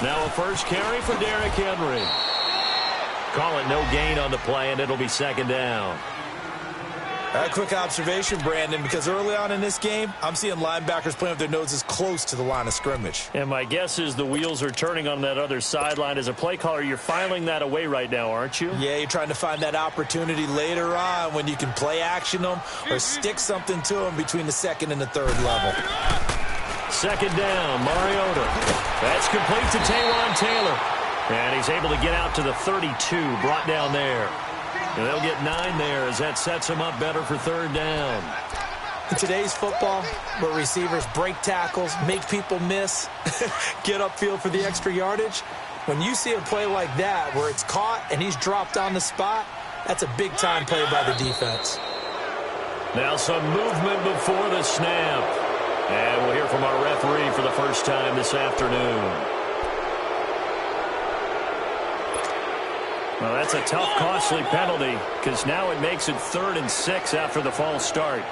Now a first carry for Derrick Henry. Call it no gain on the play, and it'll be second down. A quick observation, Brandon, because early on in this game, I'm seeing linebackers playing with their noses close to the line of scrimmage. And my guess is the wheels are turning on that other sideline. As a play caller, you're filing that away right now, aren't you? Yeah, you're trying to find that opportunity later on when you can play action them or stick something to them between the second and the third level. Second down, Mariota. That's complete to Taywan Taylor. And he's able to get out to the 32, brought down there. And they'll get 9 there as that sets them up better for third down. In today's football, where receivers break tackles, make people miss, get upfield for the extra yardage, when you see a play like that where it's caught and he's dropped on the spot, that's a big-time play by the defense. Now some movement before the snap. And we'll hear from our referee for the first time this afternoon. Well, that's a tough, costly penalty because now it makes it 3rd and 6 after the false start.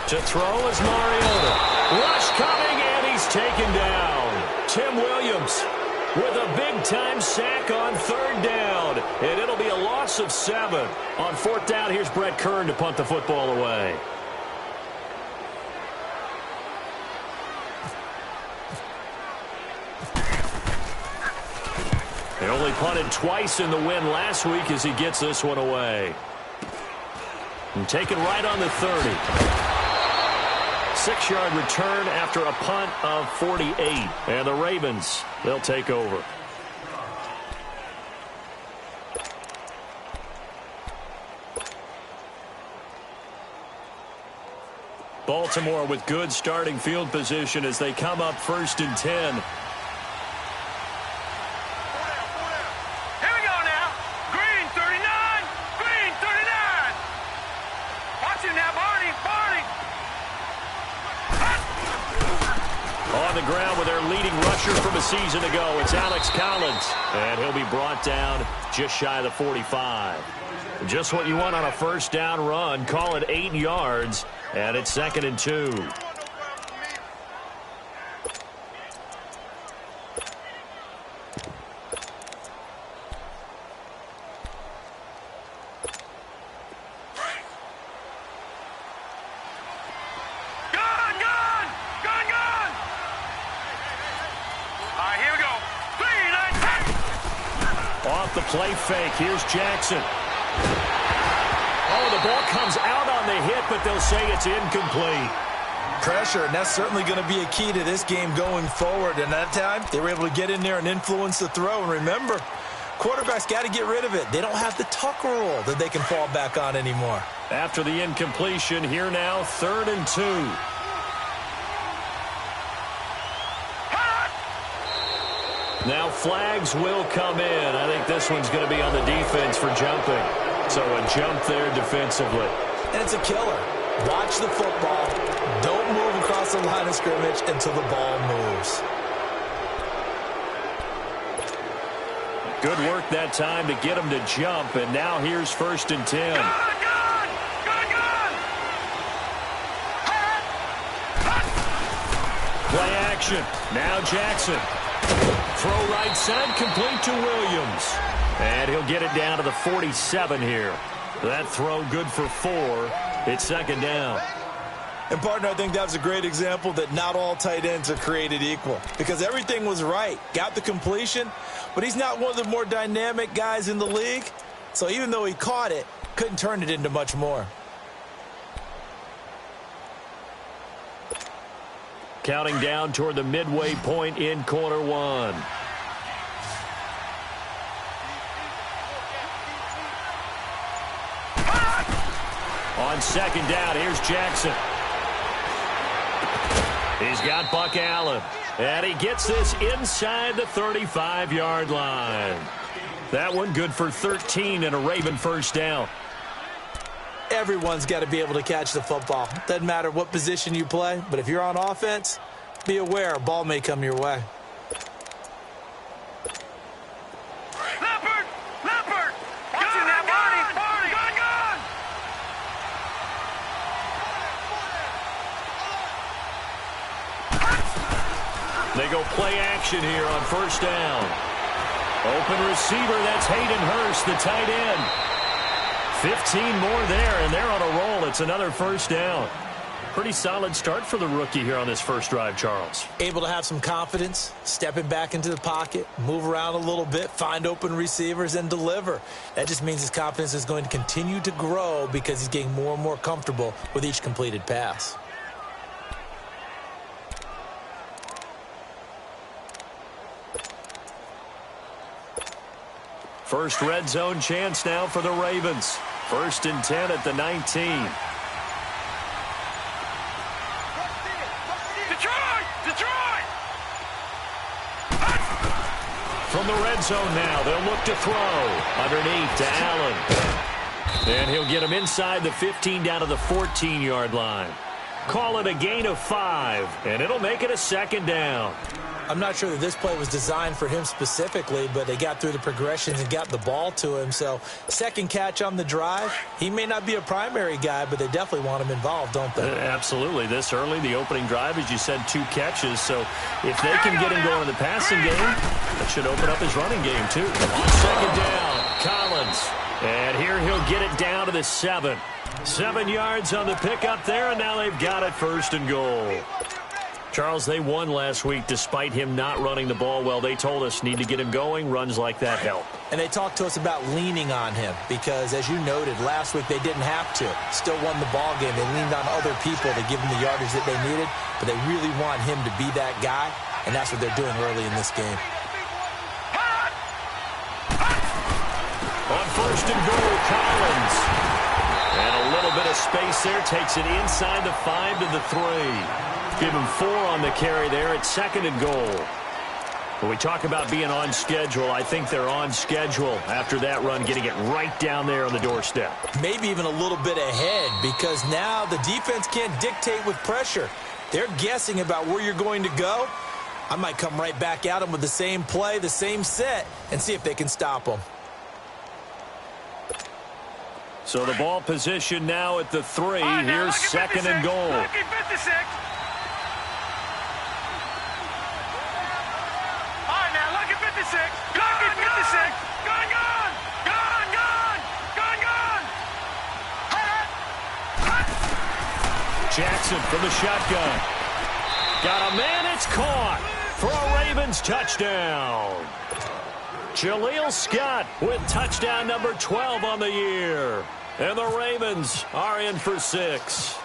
To throw is Mariota. Rush coming, and he's taken down. Tim Williams with a big-time sack on 3rd down. And it'll be a loss of 7. On 4th down, here's Brett Kern to punt the football away. He only punted twice in the win last week as he gets this one away. And taken right on the 30. 6-yard return after a punt of 48. And the Ravens, they'll take over. Baltimore with good starting field position as they come up 1st and 10. Ground with their leading rusher from a season ago. It's Alex Collins, and he'll be brought down just shy of the 45. Just what you want on a first down run. Call it 8 yards, and it's 2nd and 2. The play fake. Here's Jackson. Oh, the ball comes out on the hit, but they'll say it's incomplete. Pressure, and that's certainly going to be a key to this game going forward. And that time, they were able to get in there and influence the throw. And remember, quarterbacks got to get rid of it. They don't have the tuck rule that they can fall back on anymore. After the incompletion, here now, 3rd and 2. Now flags will come in. I think this one's going to be on the defense for jumping. So a jump there defensively. And it's a killer. Watch the football. Don't move across the line of scrimmage until the ball moves. Good work that time to get him to jump. And now here's 1st and 10. Play action. Now Jackson. Throw right side, complete to Williams. And he'll get it down to the 47 here. That throw good for 4. It's 2nd down. And, partner, I think that was a great example that not all tight ends are created equal. Because everything was right. Got the completion, but he's not one of the more dynamic guys in the league. So even though he caught it, couldn't turn it into much more. Counting down toward the midway point in quarter 1. On 2nd down, here's Jackson. He's got Buck Allen. And he gets this inside the 35-yard line. That one good for 13 and a Raven 1st down. Everyone's got to be able to catch the football. Doesn't matter what position you play, but if you're on offense, be aware a ball may come your way. action here on first down. Open receiver, that's Hayden Hurst, the tight end. 15 more there, and they're on a roll. It's another first down. Pretty solid start for the rookie here on this first drive, Charles. Able to have some confidence, stepping back into the pocket, move around a little bit, find open receivers, and deliver. That just means his confidence is going to continue to grow because he's getting more and more comfortable with each completed pass. First red zone chance now for the Ravens. 1st and 10 at the 19. From the red zone now, they'll look to throw. Underneath to Allen. And he'll get him inside the 15 down to the 14-yard line. Call it a gain of 5, and it'll make it a 2nd down. I'm not sure that this play was designed for him specifically, but they got through the progressions and got the ball to him. So, second catch on the drive. He may not be a primary guy, but they definitely want him involved, don't they? Absolutely. This early, the opening drive, as you said, 2 catches. So, if they can get him going in the passing game, that should open up his running game, too. On 2nd down, Collins. And here he'll get it down to the 7. 7 yards on the pickup there, and now they've got it 1st and goal. Charles, they won last week despite him not running the ball well. They told us need to get him going. Runs like that help. And they talked to us about leaning on him because, as you noted, last week they didn't have to. Still won the ball game. They leaned on other people to give them the yardage that they needed, but they really want him to be that guy, and that's what they're doing early in this game. On 1st and goal, Collins. And a little bit of space there. Takes it inside the 5 to the 3. Give him 4 on the carry there at 2nd and goal. When we talk about being on schedule, I think they're on schedule after that run, getting it right down there on the doorstep. Maybe even a little bit ahead because now the defense can't dictate with pressure. They're guessing about where you're going to go. I might come right back at them with the same play, the same set, and see if they can stop them. So the ball position now at the 3. Here's 2nd and goal. Jackson from the shotgun. Got a man, it's caught for a Ravens touchdown. Jaleel Scott with touchdown number 12 on the year. And the Ravens are in for 6.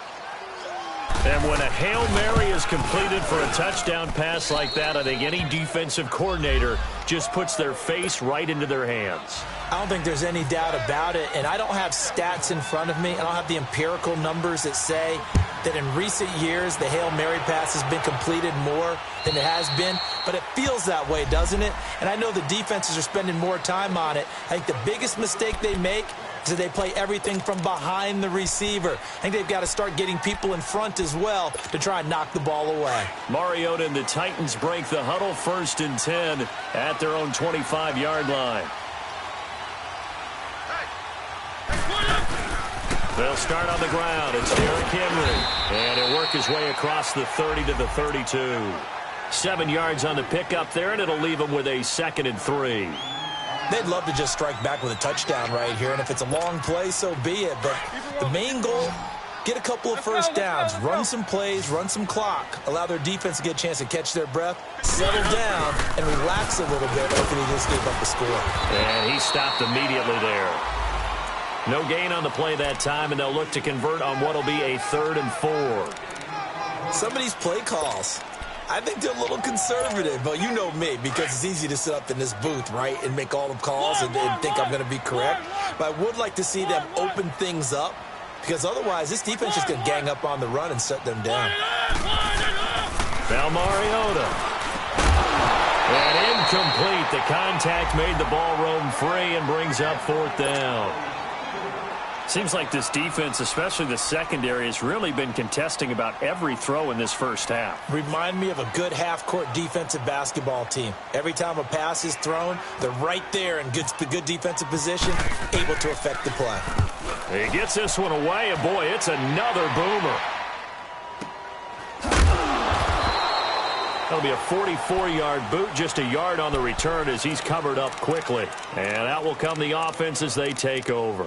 And when a Hail Mary is completed for a touchdown pass like that, I think any defensive coordinator just puts their face right into their hands. I don't think there's any doubt about it, and I don't have stats in front of me. I don't have the empirical numbers that say that in recent years the Hail Mary pass has been completed more than it has been, but it feels that way, doesn't it? And I know the defenses are spending more time on it. I think the biggest mistake they make is that they play everything from behind the receiver. I think they've got to start getting people in front as well to try and knock the ball away. Mariota and the Titans break the huddle, 1st and 10 at their own 25-yard line. They'll start on the ground. It's Derrick Henry. And he'll work his way across the 30 to the 32. 7 yards on the pickup there, and it'll leave him with a 2nd and 3. They'd love to just strike back with a touchdown right here, and if it's a long play, so be it. But the main goal, get a couple of first downs, run some plays, run some clock, allow their defense to get a chance to catch their breath, settle down, and relax a little bit after they just gave up the score. And he stopped immediately there. No gain on the play that time, and they'll look to convert on what will be a 3rd and 4. Some of these play calls, I think they're a little conservative, but you know me, because it's easy to sit up in this booth, right, and make all the calls and think I'm going to be correct. But I would like to see them open things up, because otherwise this defense is going to gang up on the run and shut them down. Now Mariota. And incomplete. The contact made the ball roam free and brings up 4th down. Seems like this defense, especially the secondary, has really been contesting about every throw in this first half. Remind me of a good half-court defensive basketball team. Every time a pass is thrown, they're right there in good defensive position, able to affect the play. He gets this one away, and boy, it's another boomer. That'll be a 44-yard boot, just a yard on the return as he's covered up quickly. And out will come the offense as they take over.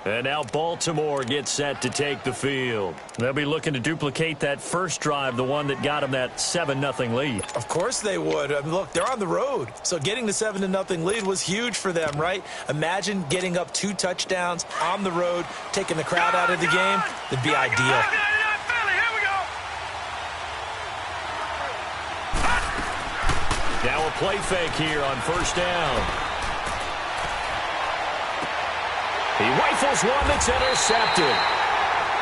And now Baltimore gets set to take the field. They'll be looking to duplicate that first drive, the one that got them that 7-0 lead. Of course they would. I mean, look, they're on the road. So getting the 7-0 lead was huge for them, right? Imagine getting up 2 touchdowns on the road, taking the crowd out of the game. That'd be ideal. Now a play fake here on first down. He rifles one that's intercepted.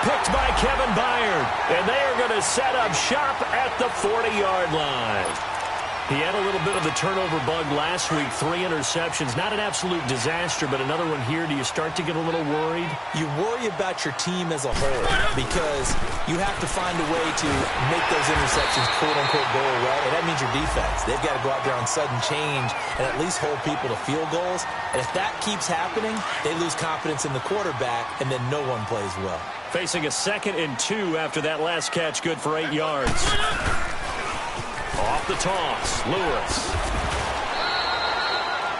Picked by Kevin Byard. And they are going to set up shop at the 40-yard line. He had a little bit of the turnover bug last week. 3 interceptions. Not an absolute disaster, but another one here. Do you start to get a little worried? You worry about your team as a whole because you have to find a way to make those interceptions quote-unquote go away, and that means your defense. They've got to go out there on sudden change and at least hold people to field goals. And if that keeps happening, they lose confidence in the quarterback, and then no one plays well. Facing a 2nd and 2 after that last catch, good for 8 yards. Off the toss, Lewis.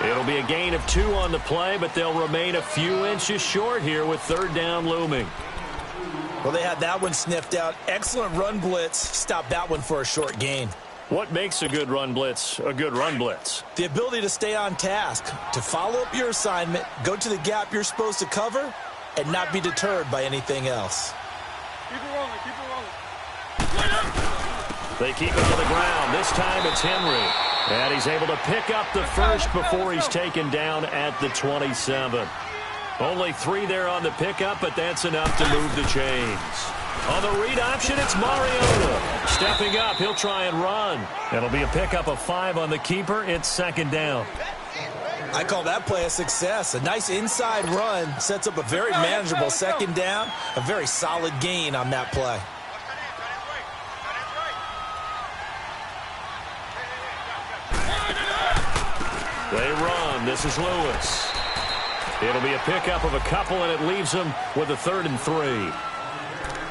It'll be a gain of 2 on the play, but they'll remain a few inches short here with 3rd down looming. Well, they had that one sniffed out. Excellent run blitz. Stopped that one for a short gain. What makes a good run blitz a good run blitz? The ability to stay on task, to follow up your assignment, go to the gap you're supposed to cover, and not be deterred by anything else. Keep it rolling, keep it rolling. They keep it to the ground. This time it's Henry. And he's able to pick up the first before he's taken down at the 27. Only 3 there on the pickup, but that's enough to move the chains. On the read option, it's Mariota. Stepping up, he'll try and run. It'll be a pickup of 5 on the keeper. It's 2nd down. I call that play a success. A nice inside run sets up a very manageable 2nd down. A very solid gain on that play. They run. This is Lewis. It'll be a pickup of a couple, and it leaves them with a 3rd and 3.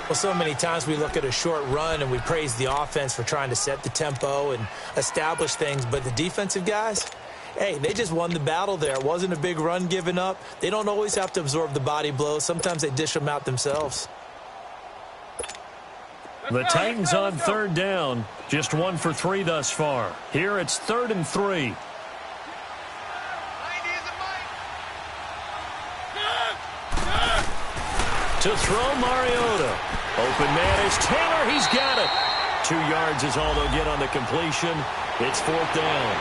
Well, so many times we look at a short run and we praise the offense for trying to set the tempo and establish things, but the defensive guys, hey, they just won the battle there. It wasn't a big run given up. They don't always have to absorb the body blows. Sometimes they dish them out themselves. The Titans on 3rd down. Just 1 for 3 thus far. Here it's 3rd and 3. To throw Mariota. Open man is Taylor. He's got it. 2 yards is all they'll get on the completion. It's 4th down.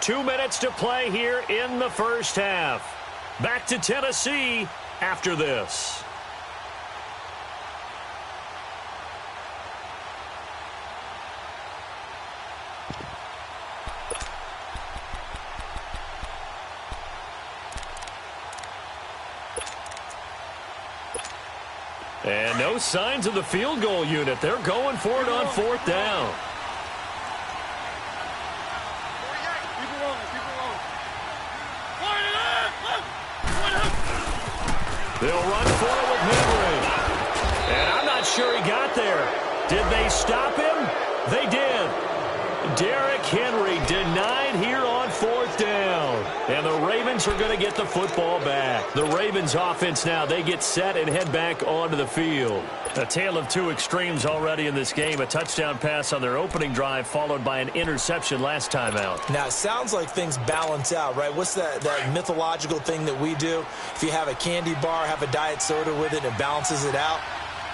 Two minutes to play here in the first half. Back to Tennessee after this. And no signs of the field goal unit. They're going for it on 4th down. They'll run for it with Henry. And I'm not sure he got there. Did they stop him? They did. Derrick Henry denied here on 4th down. And the Ravens are going to get the football back. The Ravens offense now, they get set and head back onto the field. A tale of 2 extremes already in this game. A touchdown pass on their opening drive followed by an interception last time out. Now, it sounds like things balance out, right? What's that mythological thing that we do? If you have a candy bar, have a diet soda with it, it balances it out.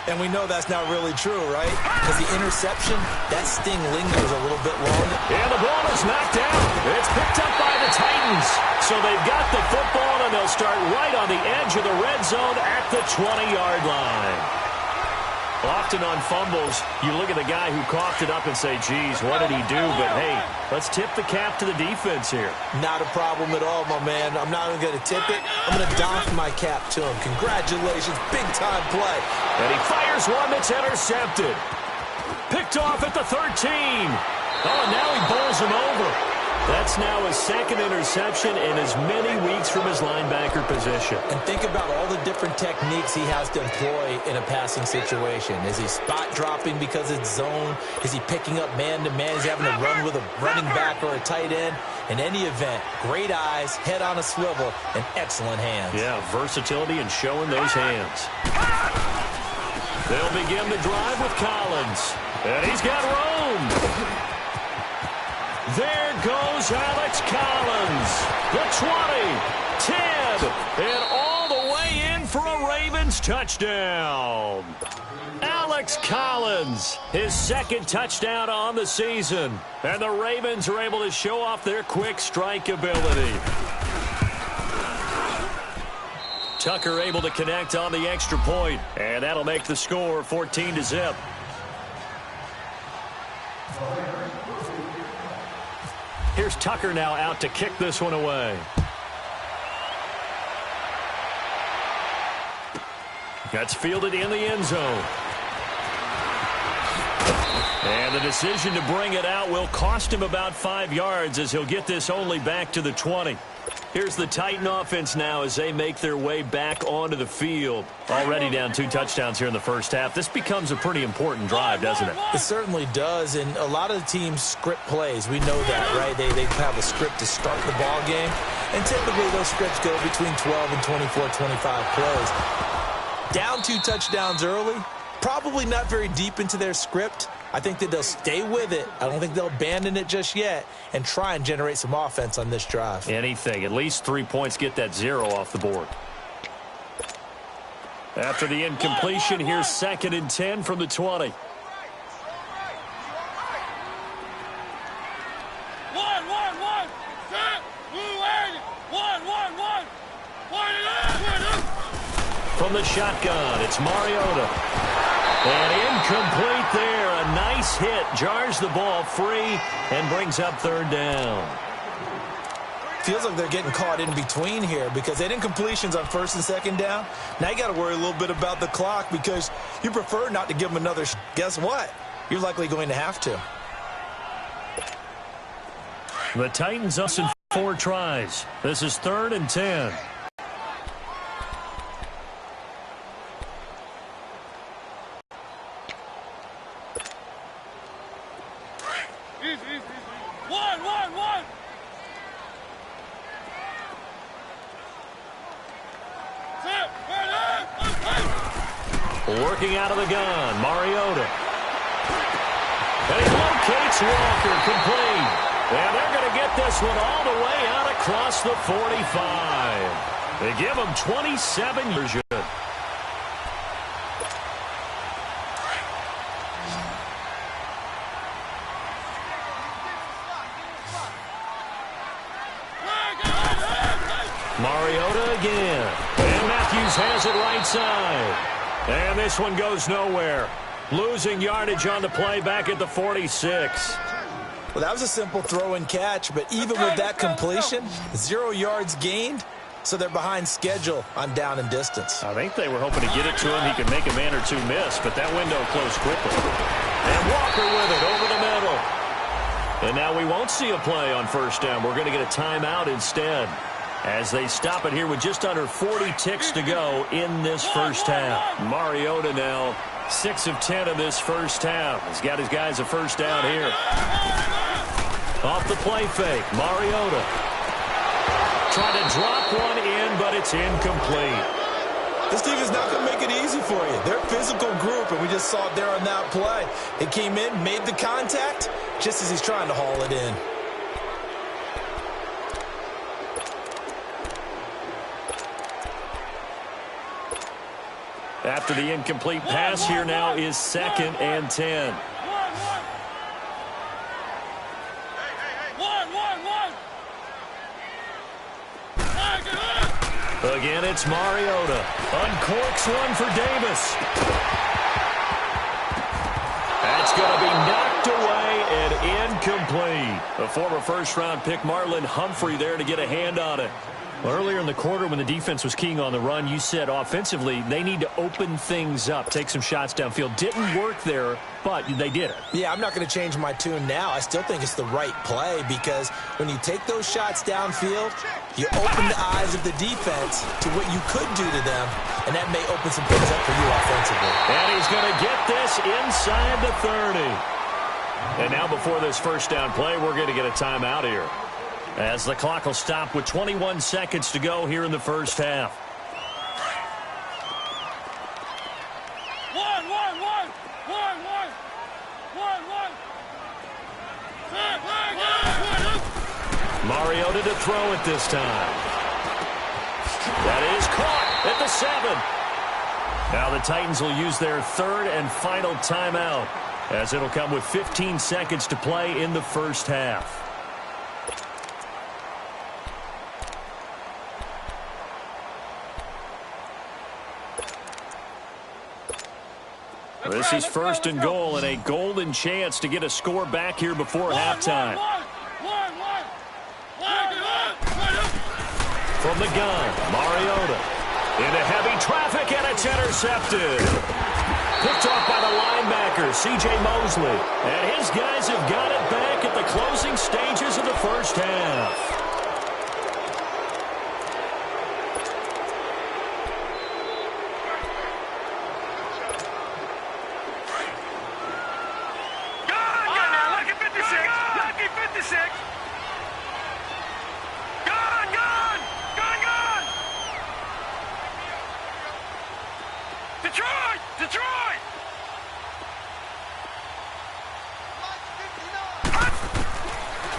And we know that's not really true, right? Because the interception, that sting lingers a little bit longer. And the ball is knocked out. It's picked up by the Titans. So they've got the football, and they'll start right on the edge of the red zone at the 20-yard line. Often on fumbles, you look at the guy who coughed it up and say, geez, what did he do? But, hey, let's tip the cap to the defense here. Not a problem at all, my man. I'm not even going to tip it. I'm going to doff my cap to him. Congratulations. Big-time play. And he fires one that's intercepted. Picked off at the 13. Oh, and now he bowls him over. That's now his second interception in as many weeks from his linebacker position. And think about all the different techniques he has to employ in a passing situation. Is he spot dropping because it's zone? Is he picking up man-to-man? Is he having to run with a running back or a tight end? In any event, great eyes, head on a swivel, and excellent hands. Yeah, versatility and showing those hands. They'll begin the drive with Collins. And he's got room. There goes Alex Collins. The 20, 10, and all the way in for a Ravens touchdown. Alex Collins, his second touchdown on the season. And the Ravens are able to show off their quick strike ability. Tucker able to connect on the extra point, and that'll make the score 14-0. Here's Tucker now out to kick this one away. That's fielded in the end zone. And the decision to bring it out will cost him about 5 yards as he'll get this only back to the 20. Here's the Titan offense now as they make their way back onto the field. Already down 2 touchdowns here in the first half. This becomes a pretty important drive, doesn't it? It certainly does, and a lot of the teams script plays. We know that, right? They have a script to start the ball game, and typically those scripts go between 12 and 24, 25 plays. Down 2 touchdowns early, probably not very deep into their script. I think that they'll stay with it. I don't think they'll abandon it just yet and try and generate some offense on this drive. Anything. At least 3 points, get that 0 off the board. After the incompletion, here's 2nd and 10 from the 20. From the shotgun, it's Mariota. And incomplete there. A nice hit. Jars the ball free and brings up 3rd down. Feels like they're getting caught in between here because they had incompletions on 1st and 2nd down. Now you got to worry a little bit about the clock because you prefer not to give them another. Guess what? You're likely going to have to. The Titans up in 4 tries. This is 3rd and 10. Working out of the gun, Mariota. And he locates Walker, complete. And they're going to get this one all the way out across the 45. They give him 27 years. Mariota again. And Matthews has it right side. And this one goes nowhere. Losing yardage on the play back at the 46. Well, that was a simple throw and catch, but even with that completion, 0 yards gained, so they're behind schedule on down and distance. I think they were hoping to get it to him. He could make a man or 2 miss, but that window closed quickly. And Walker with it over the middle. And now we won't see a play on 1st down. We're going to get a timeout instead, as they stop it here with just under 40 ticks to go in this first half. Mariota now 6 of 10 of this first half. He's got his guys a 1st down here. Off the play fake, Mariota. Trying to drop one in, but it's incomplete. This team is not going to make it easy for you. They're a physical group, and we just saw it there on that play. He came in, made the contact, just as he's trying to haul it in. After the incomplete pass, here now is 2nd and 10. Again, it's Mariota. Uncorks one for Davis. That's going to be knocked away and incomplete. A former 1st-round pick, Marlon Humphrey, there to get a hand on it. Well, earlier in the quarter when the defense was keying on the run, you said offensively they need to open things up, take some shots downfield. Didn't work there, but they did it. Yeah, I'm not going to change my tune now. I still think it's the right play because when you take those shots downfield, you open the eyes of the defense to what you could do to them, and that may open some things up for you offensively. And he's going to get this inside the 30. And now before this first down play, we're going to get a timeout here, as the clock will stop with 21 seconds to go here in the first half. Mariota to throw it this time. That is caught at the 7. Now the Titans will use their third and final timeout, as it'll come with 15 seconds to play in the first half. This is first and goal and a golden chance to get a score back here before halftime. From the gun, Mariota into heavy traffic, and it's intercepted. Picked off by the linebacker, C.J. Mosley. And his guys have got it back at the closing stages of the first half.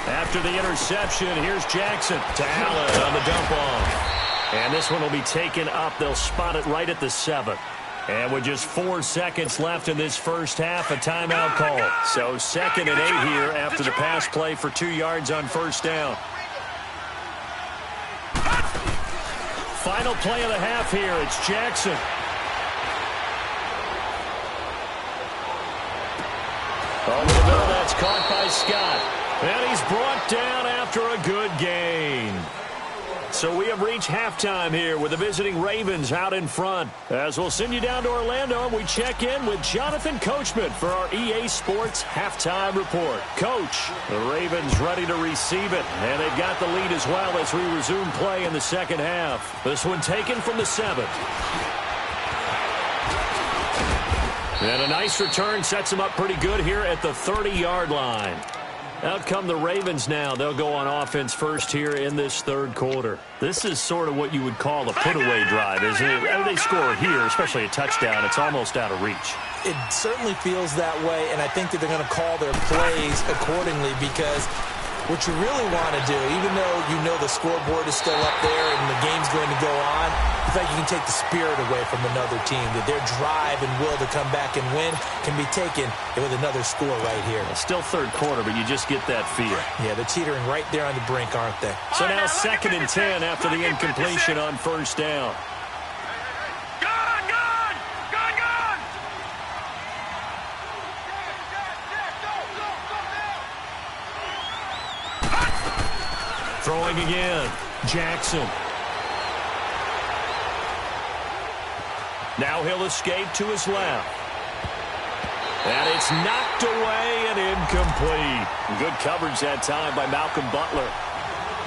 After the interception, here's Jackson to Allen on the dump off. And this one will be taken up. They'll spot it right at the 7. And with just 4 seconds left in this first half, a timeout call. So 2nd and 8 here after the pass play for 2 yards on first down. Final play of the half here. It's Jackson. Over the middle, that's caught by Scott. And he's brought down after a good gain. So we have reached halftime here with the visiting Ravens out in front. As we'll send you down to Orlando, and we check in with Jonathan Coachman for our EA Sports Halftime Report. Coach, the Ravens ready to receive it, and they've got the lead as well as we resume play in the second half. This one taken from the 7. And a nice return sets them up pretty good here at the 30-yard line. Out come the Ravens now. They'll go on offense first here in this third quarter. This is sort of what you would call a put-away drive, isn't it? They score here, especially a touchdown. It's almost out of reach. It certainly feels that way, and I think that they're going to call their plays accordingly because what you really want to do, even though you know the scoreboard is still up there and the game's going to go on, in fact, you can take the spirit away from another team, that their drive and will to come back and win can be taken with another score right here. It's still third quarter, but you just get that fear. Yeah, they're teetering right there on the brink, aren't they? So now 2nd and 10 after the incompletion on first down. Throwing again, Jackson. Now he'll escape to his left. And it's knocked away and incomplete. Good coverage that time by Malcolm Butler.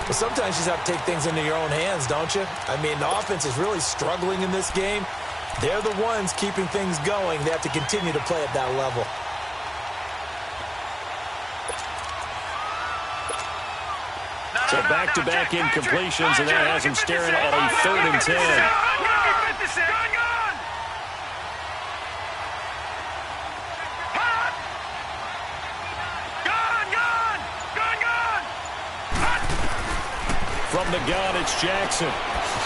But sometimes you just have to take things into your own hands, don't you? I mean, the offense is really struggling in this game. They're the ones keeping things going. They have to continue to play at that level. So back-to-back incompletions, and that has him staring at a 3rd and 10. From the gun, it's Jackson.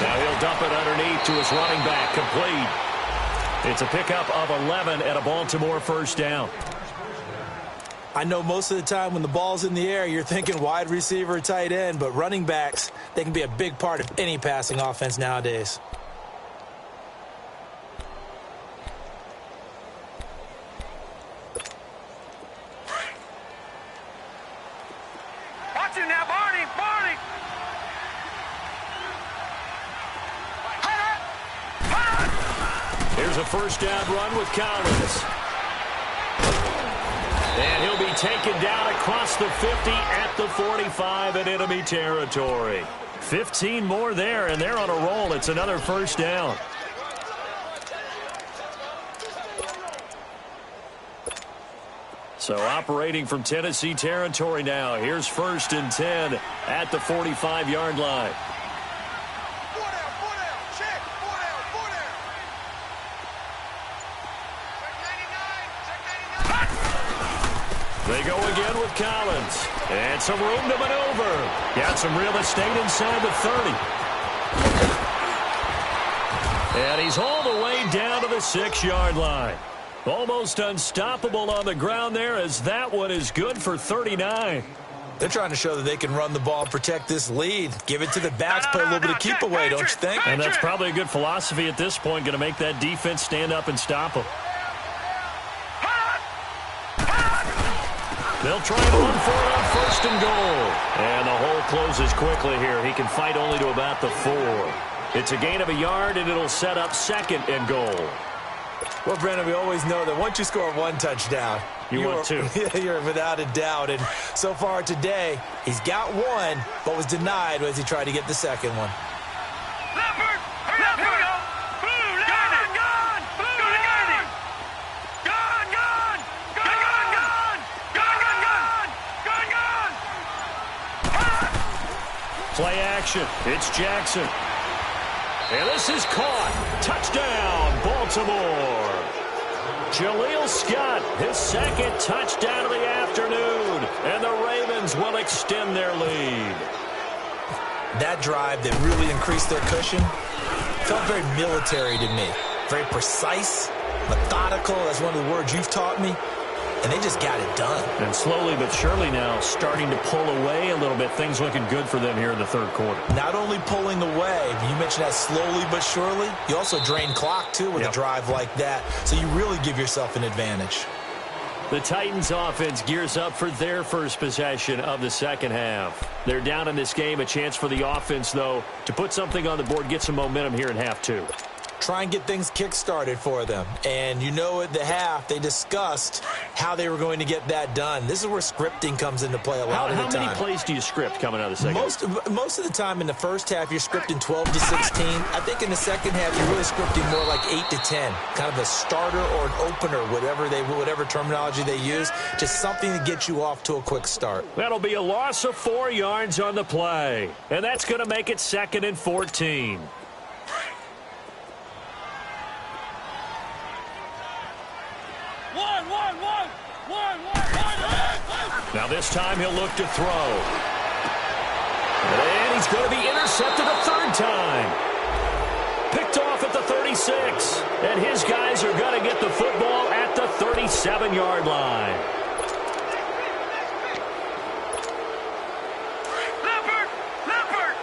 Now he'll dump it underneath to his running back, complete. It's a pickup of 11 at a Baltimore first down. I know most of the time when the ball's in the air, you're thinking wide receiver, tight end, but running backs, they can be a big part of any passing offense nowadays. Watch it now, Barney! a first down run with Collins. And he'll be taken down across the 50 at the 45 in enemy territory. 15 more there, and they're on a roll. It's another first down. So operating from Tennessee territory now. Here's 1st and 10 at the 45-yard line. They go again with Collins. And some room to maneuver. Got some real estate inside the 30. And he's all the way down to the 6-yard line. Almost unstoppable on the ground there, as that one is good for 39. They're trying to show that they can run the ball and protect this lead. Give it to the backs, play a little bit of keep away, don't you think? And that's probably a good philosophy at this point, going to make that defense stand up and stop them. They'll try and run for it on 1st and goal. And the hole closes quickly here. He can fight only to about the 4. It's a gain of a yard, and it'll set up 2nd and goal. Well, Brendan, we always know that once you score 1 touchdown, you're 2. You're without a doubt. And so far today, he's got 1, but was denied as he tried to get the 2nd one. Leopard! Hurry up! Here we go! Blue! Gone! Gone! Blue! Gone! Gone! Gone! Gone! Gone! Gone! Gone! Gone! Gone! Play action. It's Jackson. And this is caught. Touchdown, Baltimore. Jaleel Scott, his 2nd touchdown of the afternoon. And the Ravens will extend their lead. That drive that really increased their cushion felt very military to me. Very precise, methodical. That's one of the words you've taught me. And they just got it done. And slowly but surely now starting to pull away a little bit. Things looking good for them here in the 3rd quarter. Not only pulling away, you mentioned that slowly but surely. You also drain clock, too, with a drive like that. So you really give yourself an advantage. The Titans offense gears up for their first possession of the 2nd half. They're down in this game. A chance for the offense, though, to put something on the board, get some momentum here in half 2. Try and get things kick-started for them. And you know at the half, they discussed how they were going to get that done. This is where scripting comes into play a lot of the time. How many plays do you script coming out of the 2nd? Most of the time in the first half, you're scripting 12 to 16. I think in the 2nd half, you're really scripting more like 8 to 10. Kind of a starter or an opener, whatever terminology they use. Just something to get you off to a quick start. That'll be a loss of 4 yards on the play. And that's going to make it 2nd and 14. Now this time he'll look to throw. And he's going to be intercepted a 3rd time. Picked off at the 36. And his guys are going to get the football at the 37-yard line. Leopard! Leopard!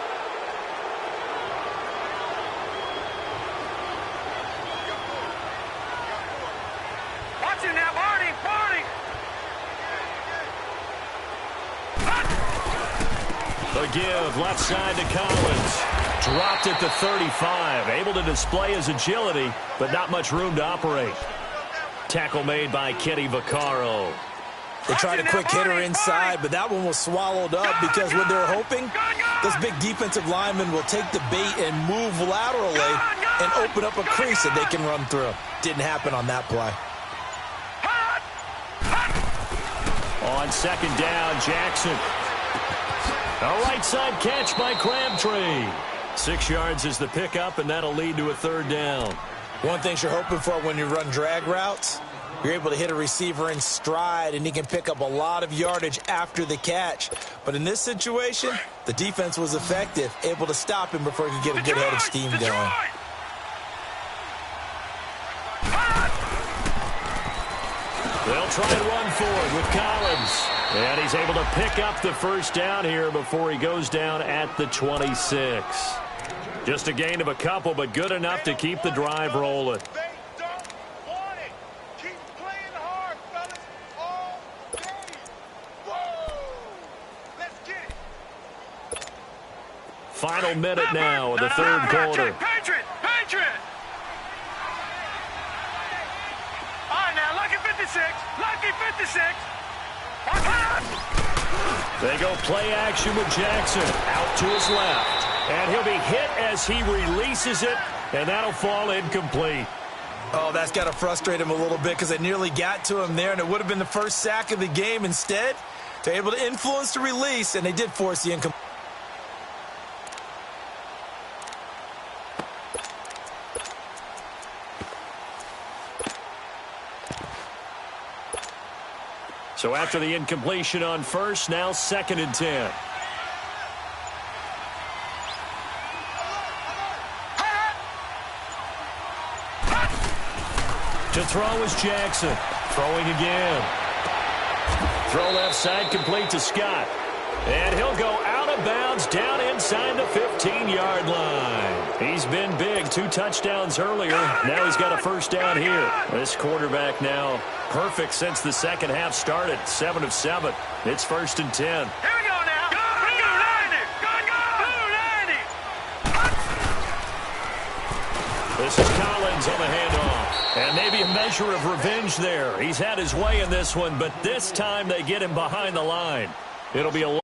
Watch it now, Barney! Barney! The give, left side to Collins. Dropped at the 35. Able to display his agility, but not much room to operate. Tackle made by Kenny Vaccaro. They tried a quick hitter inside, but that one was swallowed up because what they're hoping, this big defensive lineman will take the bait and move laterally and open up a crease that they can run through. Didn't happen on that play. On 2nd down, Jackson. A right side catch by Crabtree. 6 yards is the pickup, and that'll lead to a 3rd down. One thing you're hoping for when you run drag routes, you're able to hit a receiver in stride, and he can pick up a lot of yardage after the catch. But in this situation, the defense was effective, able to stop him before he could get a good head of steam going. They'll try and run forward with Collins. And he's able to pick up the 1st down here before he goes down at the 26. Just a gain of a couple, but good enough to keep the drive rolling. Final minute now in the 3rd quarter. Patriot! Patriot! 56. Lucky 56. They go play action with Jackson. Out to his left. And he'll be hit as he releases it, and that'll fall incomplete. Oh, that's got to frustrate him a little bit because it nearly got to him there, and it would have been the first sack of the game. Instead, they're able to influence the release, and they did force the incomplete. So after the incompletion on first, now 2nd and 10. To throw is Jackson. Throwing again. Throw left side complete to Scott. And he'll go out of bounds down inside the 15-yard line. He's been big. 2 touchdowns earlier. Now he's got a first down here. This quarterback now perfect since the second half started. 7 of 7. It's 1st and 10. Here we go now. This is Collins on the handoff. And maybe a measure of revenge there. He's had his way in this one, but this time they get him behind the line. It'll be a